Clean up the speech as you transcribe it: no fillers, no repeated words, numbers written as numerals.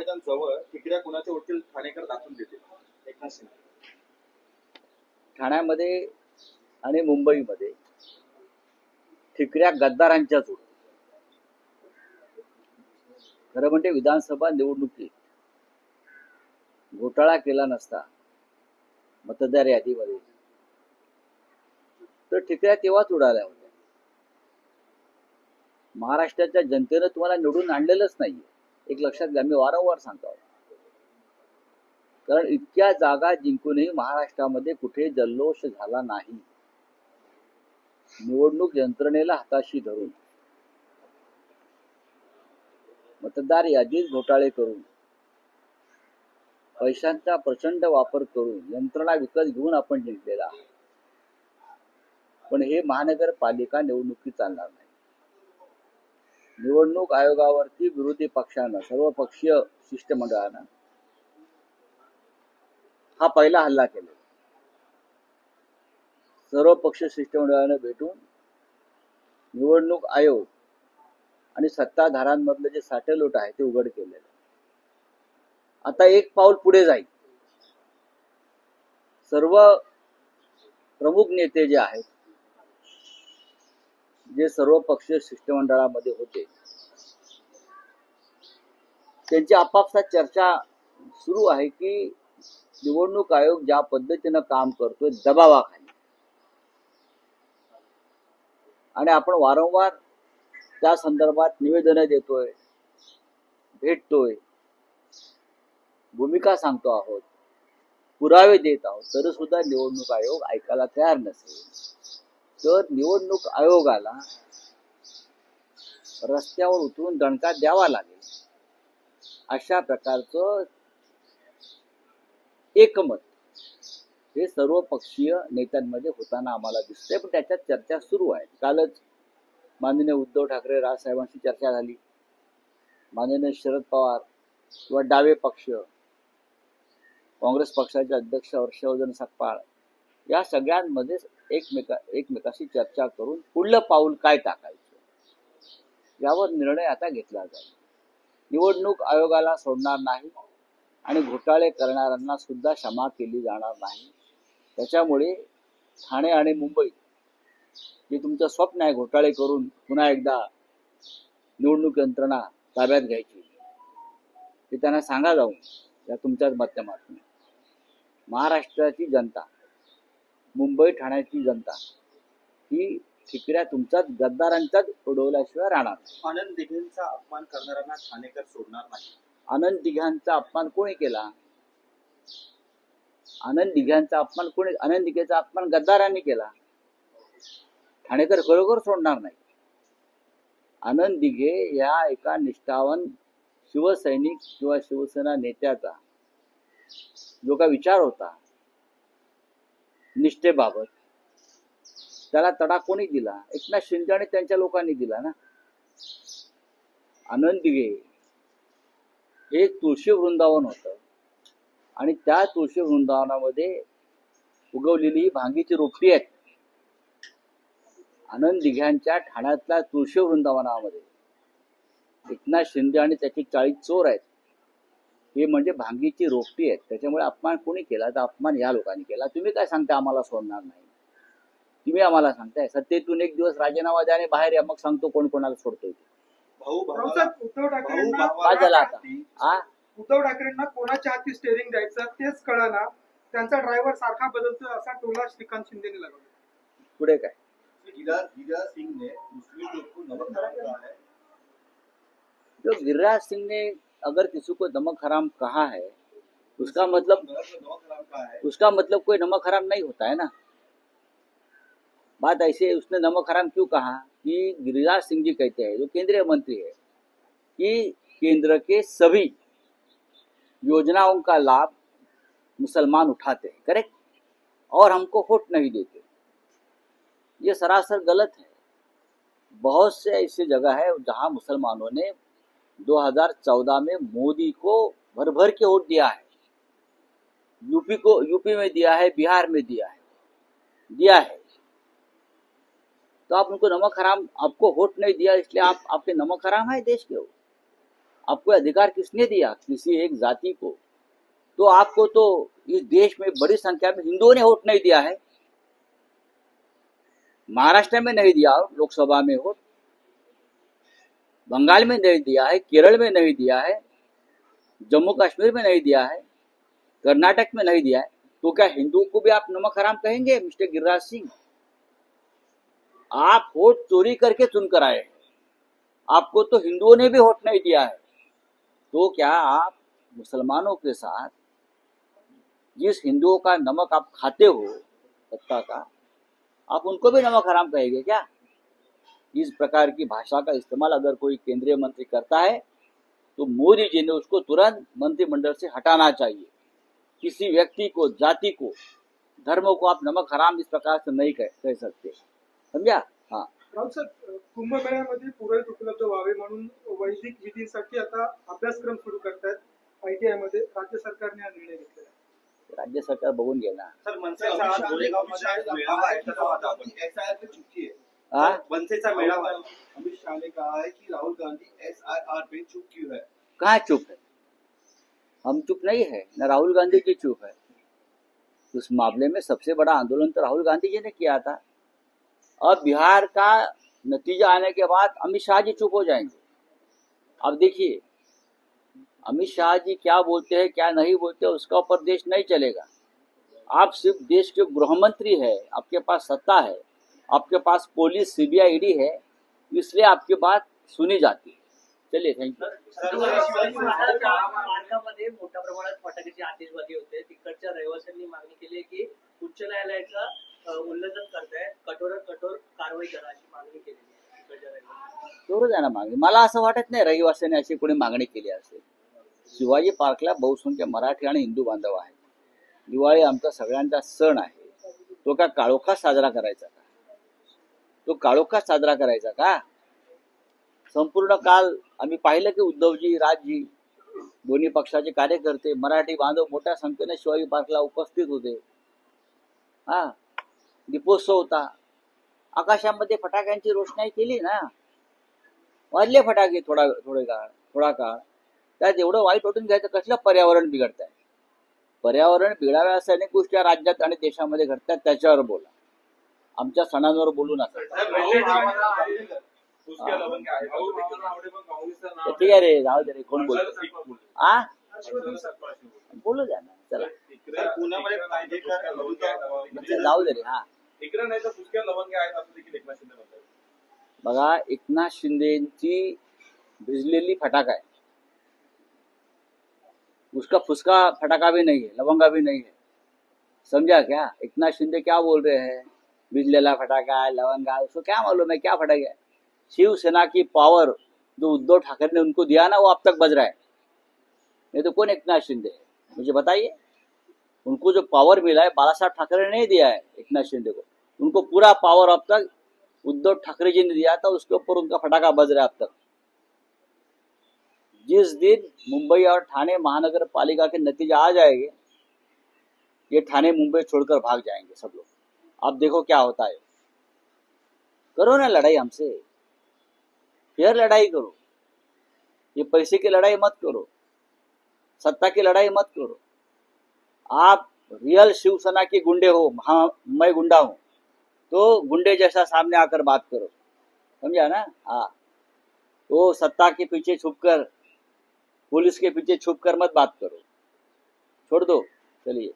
मैदान जवळ ठिकऱ्या कुणाचे वकील ठाणेकर दाखवून देतील? एकनाथ शिंदे. ठाण्यामध्ये आणि मुंबईमध्ये ठिकऱ्या गद्दारांच्याच होत्या. खरं म्हणजे विधानसभा निवडणुकीत घोटाळा केला नसता मतदार यादीमध्ये तर ठिकऱ्या तेव्हाच उडाल्या होत्या. महाराष्ट्राच्या जनतेनं तुम्हाला निवडून आणलेलंच नाहीये, एक लक्षात घ्या. मी वारंवार सांगतो, कारण इतक्या जागा जिंकूनही महाराष्ट्रामध्ये कुठे जल्लोष झाला नाही. निवडणूक यंत्रणेला हाताशी धरून मतदार यादीत घोटाळे करून पैशांचा प्रचंड वापर करून यंत्रणा विकत घेऊन आपण जिंकलेला आहे. पण हे महानगरपालिका निवडणुकीत चालणार नाही. निवडणूक आयोगावरती विरोधी पक्षानं, सर्वपक्षीय शिष्टमंडळानं हा पहिला हल्ला केला. सर्वपक्ष शिष्टमंडळानं भेटून निवडणूक आयोग आणि सत्ताधाऱ्यांमधलं जे साटेलोट आहे ते उघड केलेलं. आता एक पाऊल पुढे जाईल. सर्व प्रमुख नेते जे आहेत, जे सर्व पक्षीय शिष्टमंडळामध्ये होते, त्यांची आपापसात चर्चा सुरू आहे की निवडणूक आयोग ज्या पद्धतीनं काम करतोय दबावाखाली, आणि आपण वारंवार त्या संदर्भात निवेदनं देतोय, भेटतोय, भूमिका सांगतो आहोत, पुरावे देत आहोत, तरी सुद्धा निवडणूक आयोग ऐकायला तयार नसेल तर निवडणूक आयोगाला रस्त्यावर उतरून दणका द्यावा लागेल. अशा प्रकारचं एकमत हे सर्व पक्षीय नेत्यांमध्ये होताना आम्हाला दिसतंय. पण त्याच्यात चर्चा सुरू आहे. कालच माननीय उद्धव ठाकरे राजसाहेबांशी चर्चा झाली. माननीय शरद पवार किंवा डावे पक्ष, काँग्रेस पक्षाचे अध्यक्ष हर्षवर्धन सपकाळ या सगळ्यांमध्ये एकमेकाशी चर्चा करून पुढलं पाऊल काय टाकायचं यावर निर्णय आता घेतला जाईल. निवडणूक आयोगाला सोडणार नाही आणि घोटाळे करणाऱ्यांना सुद्धा क्षमा केली जाणार नाही. त्याच्यामुळे ठाणे आणि मुंबई जे तुमचं स्वप्न आहे घोटाळे करून पुन्हा एकदा निवडणूक यंत्रणा ताब्यात घ्यायची, ते त्यांना सांगा जाऊन या तुमच्याच माध्यमातून. महाराष्ट्राची जनता, मुंबई ठाण्याची जनता ही ठिकऱ्या तुमच्याच गद्दारांच्याच उडवल्याशिवाय राहणार. आनंद दिघेंचा अपमान करणाऱ्यांना ठाणेकर सोडणार नाही. आनंद दिघ्यांचा अपमान कोणी केला? आनंद दिघ्यांचा अपमान कोणी? आनंद दिघेचा अपमान गद्दारांनी केला. ठाणेकर खरोखर सोडणार नाही. आनंद दिघे या एका निष्ठावान शिवसैनिक किंवा शिवसेना नेत्याचा जो का विचार होता निष्ठेबाबत, त्याला तडा कोणी दिला? एकनाथ शिंदे आणि त्यांच्या लोकांनी दिला ना. आनंद दिघे हे तुळशी वृंदावन होतं आणि त्या तुळशी वृंदावनामध्ये उगवलेली ही भांगीची रोपटी आहेत. आनंद दिघ्यांच्या ठाण्यातल्या तुळशी वृंदावनामध्ये एकनाथ शिंदे आणि त्याचे 40 चोर आहेत. हे म्हणजे भांगीची रोपटी आहेत. त्याच्यामुळे अपमान कोणी केला? तर अपमान या लोकांनी केला. तुम्ही काय सांगता आम्हाला सोडणार नाही? तुम्ही आम्हाला सांगताय सत्तेतून एक दिवस राजीनामा द्या आणि बाहेर या, मग सांगतो कोण कोणाला सोडतोय. उद्धव ठाकरेंना कोणाच्या हाती स्टेरिंग द्यायचं तेच कळाना. त्यांचा ड्रायव्हर सारखा बदलतो असा टोला श्रीकांत शिंदेने लगावला. पुढे काय? गिरिराज सिंह ने मुस्लिम लोग को नमक हराम कहा है. जो गिरिराज सिंह ने अगर किसी को नमक हराम कहा है, उसका मतलब कोई नमक हराम नहीं होता है ना. बात ऐसे उसने नमक हराम क्यों कहा कि गिरिराज सिंह जी कहते हैं, जो केंद्रीय मंत्री है, कि केंद्र के सभी योजनाओं का लाभ मुसलमान उठाते हैं, करेक्ट, और हमको वोट नहीं देते. ये सरासर गलत है. बहुत से ऐसी जगह है जहां मुसलमानों ने 2014 में मोदी को भर भर के वोट दिया है. यूपी में दिया है, बिहार में दिया है. तो आप उनको नमक हराम, आपको वोट नहीं दिया इसलिए आप आपके नमक हराम है देश के हो. आपको अधिकार किसने दिया किसी एक जाति को? तो आपको तो इस देश में बड़ी संख्या में हिंदुओं ने वोट नहीं दिया है। महाराष्ट्र में नहीं दिया लोकसभा में वोट, बंगाल में नहीं दिया है, केरल में नहीं दिया है, जम्मू कश्मीर में नहीं दिया है, कर्नाटक में नहीं दिया है। तो क्या हिंदुओं को भी आप नमक हराम कहेंगे मिस्टर गिरिराज सिंह? आप वोट चोरी करके चुनकर आए हैं, आपको तो हिंदुओं ने भी वोट नहीं दिया है। तो क्या आप मुसलमानों के साथ जिस हिंदुओं का नमक आप खाते हो सत्ता का, आप उनको भी नमक हराम कहेंगे क्या? इस प्रकार की भाषा का इस्तेमाल अगर कोई केंद्रीय मंत्री करता है तो मोदी जी ने उसको तुरंत मंत्रिमंडल से हटाना चाहिए। किसी व्यक्ति को, जाति को, धर्म को आप नमक हराम इस प्रकार से नहीं कह सकते, समझा? हाँ राहुल सर, कुंभमेळ्यामध्ये पुरोहित उपलब्ध व्हावे म्हणून वैदिक विधीसाठी आता अभ्यासक्रम सुरू करतायत ITI मध्ये. राज्य सरकारने हा निर्णय घेतलेला आहे. राज्य सरकार बघून घे ना. सर मनसेचा आज गोरेगावमध्ये मेळावा आहे, त्याचा वाटा आपण. SIR पे चुकी है. हाँ? मनसेचा मेळावा आहे. अमित शाह ने कहा है कि राहुल गांधी SIR पे चुप क्यों है? कहाँ चुप है? हम चुप नहीं है, न राहुल गांधी जी चुप है। उस मामले में सबसे बड़ा आंदोलन तो राहुल गांधी जी ने किया था। अब बिहार का नतीजा आने के बाद अमित शाह जी चुप हो जाएंगे। अब देखिए अमित शाह जी क्या बोलते हैं क्या नहीं बोलते उसका ऊपर देश नहीं चलेगा। आप सिर्फ देश के गृह मंत्री है, आपके पास सत्ता है, आपके पास पुलिस CBI ED है, इसलिए आपकी बात सुनी जाती है। चलिए, थैंक यू। महाराष्ट्रामध्ये मोठ्या प्रमाणात फटाक्याची आतिषबाजी होते. तिकडच्या रहिवाशांनी मागणी केली आहे की उच्च न्यायालयाचं उल्लंघन करतायत, कठोरात कठोर कारवाई करा अशी मागणी केलेली आहे तिकडच्या रहिवाशांनी. करू द्या ना मागणी. मला असं वाटत नाही रहिवाशांनी अशी कोणी मागणी केली असेल. शिवाजी पार्कला बहुसंख्य मराठी आणि हिंदू बांधव आहेत. दिवाळी आमचा सगळ्यांचा सण आहे. तो का काळोखात साजरा करायचा का? तो काळोखात साजरा करायचा का? संपूर्ण काल आम्ही पाहिलं की उद्धवजी, राजजी, दोन्ही पक्षाचे कार्यकर्ते, मराठी बांधव मोठ्या संख्येने शिवाजी पार्कला उपस्थित होते. हा, दीपोत्सव होता. आकाशामध्ये फटाक्यांची रोषणाई केली ना, वाजले फटाके थोडा काळ. त्यात एवढं वाईट वाटून घ्यायचं कसलं? पर्यावरण बिघडत आहे. पर्यावरण बिघडाव्या अशा अनेक गोष्टी राज्यात आणि देशामध्ये घडतात, त्याच्यावर बोला. आमच्या सणांवर बोलू नका. ठीक आहे रे, जाऊ दे रे. कोण बोलतो? आ बोलू द्या ना, चला पुण्यामध्ये जाऊ दे रे. हा इकडे नाही तर फुसक्या लवंग्या आहेत असं देखील एकनाथ शिंदे म्हणतात. बघा, एकनाथ शिंदेची भिजलेली फटाका है, उसका फुसका फटाका भी नहीं है, लवंगा भी नहीं है, समझा क्या? एकनाथ शिंदे क्या बोल रहे हैं? बिजलेला फटाका है, लवंगा, उसको क्या मालूम है क्या फटाका है? शिवसेना की पावर जो उद्धव ठाकरे ने उनको दिया ना, वो अब तक बज रहा है. नहीं तो कौन एकनाथ शिंदे है? मुझे बताइए. उनको जो पावर मिला है बाला साहब ठाकरे ने नहीं दिया है एकनाथ शिंदे को. उनको पूरा पावर अब तक उद्धव ठाकरे जी ने दिया था, उसके ऊपर उनका फटाका बज रहा है अब तक. जिस दिन मुंबई और ठाणे महानगर पालिका के नतीजे आ जाएंगे, ये ठाणे मुंबई छोड़कर भाग जाएंगे सब लोग. अब देखो क्या होता है. करो ना लड़ाई हमसे, फिर लड़ाई करो. ये पैसे की लड़ाई मत करो, सत्ता की लड़ाई मत करो. आप रियल शिवसेना के गुंडे हो, हाँ मैं गुंडा हूं, तो गुंडे जैसा सामने आकर बात करो, समझा ना? हाँ, तो सत्ता के पीछे छुपकर, पुलिस के पीछे छुपकर मत बात करो, छोड़ दो. चलिए.